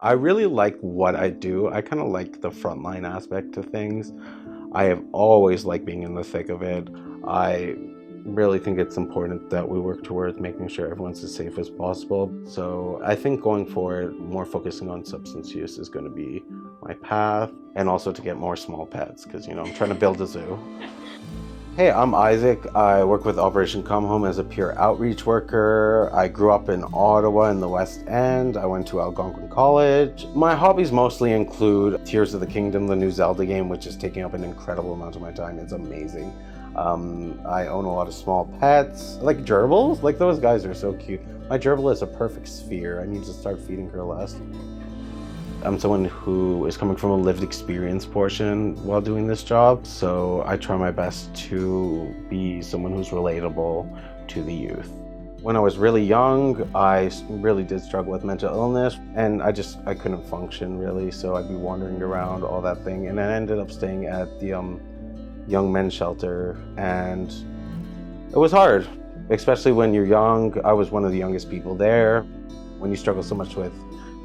I really like what I do. I kind of like the frontline aspect of things. I have always liked being in the thick of it. I really think it's important that we work towards making sure everyone's as safe as possible. So I think going forward, more focusing on substance use is going to be my path, and also to get more small pets because, I'm trying to build a zoo. Hey, I'm Isaac. I work with Operation Come Home as a peer outreach worker. I grew up in Ottawa in the West End. I went to Algonquin College. My hobbies mostly include Tears of the Kingdom, the new Zelda game, which is taking up an incredible amount of my time. It's amazing. I own a lot of small pets, like gerbils. Like those guys are so cute. My gerbil is a perfect sphere. I need to start feeding her less. I'm someone who is coming from a lived experience portion while doing this job, so I try my best to be someone who's relatable to the youth. When I was really young, I really did struggle with mental illness, and I couldn't function really, so I'd be wandering around, all that thing, and I ended up staying at the young men's shelter, and it was hard, especially when you're young. I was one of the youngest people there. When you struggle so much with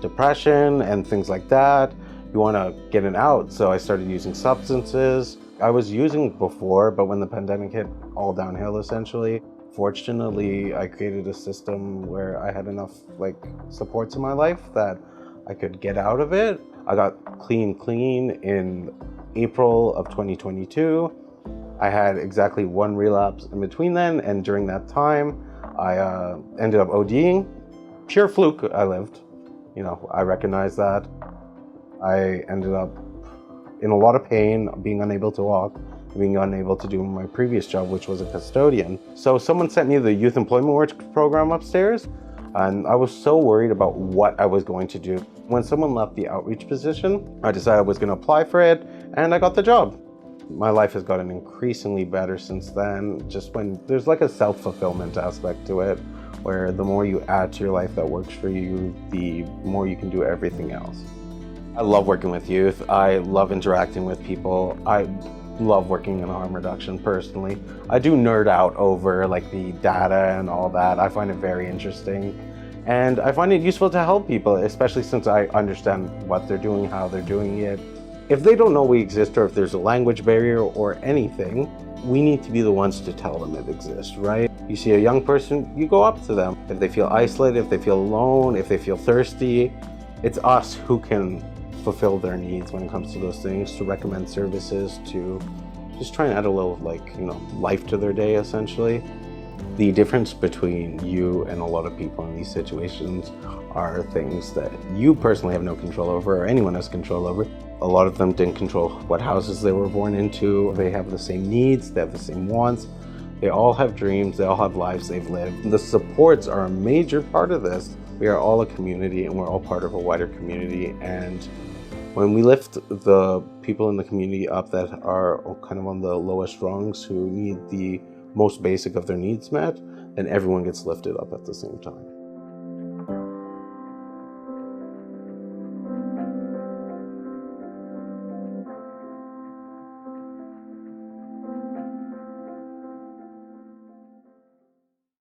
depression and things like that, you want to get it out. So I started using substances. I was using before, but when the pandemic hit, all downhill essentially. Fortunately, I created a system where I had enough supports in my life that I could get out of it. I got clean in April of 2022. I had exactly one relapse in between then, and during that time, I ended up ODing. Pure fluke, I lived. I recognize that. I ended up in a lot of pain, being unable to walk, being unable to do my previous job, which was a custodian. So someone sent me the Youth Employment Work program upstairs, and I was so worried about what I was going to do. When someone left the outreach position, I decided I was going to apply for it, and I got the job. My life has gotten increasingly better since then, just when there's a self-fulfillment aspect to it, where the more you add to your life that works for you, the more you can do everything else. I love working with youth. I love interacting with people. I love working in harm reduction personally. I do nerd out over the data and all that. I find it very interesting. And I find it useful to help people, especially since I understand what they're doing, how they're doing it. If they don't know we exist, or if there's a language barrier or anything, we need to be the ones to tell them it exists, right? You see a young person, you go up to them. If they feel isolated, if they feel alone, if they feel thirsty, it's us who can fulfill their needs when it comes to those things, to recommend services, to just try and add a little life to their day essentially. The difference between you and a lot of people in these situations are things that you personally have no control over, or anyone has control over. A lot of them didn't control what houses they were born into. They have the same needs, they have the same wants. They all have dreams, they all have lives they've lived. The supports are a major part of this. We are all a community, and we're all part of a wider community. And when we lift the people in the community up that are kind of on the lowest rungs, who need the most basic of their needs met, then everyone gets lifted up at the same time.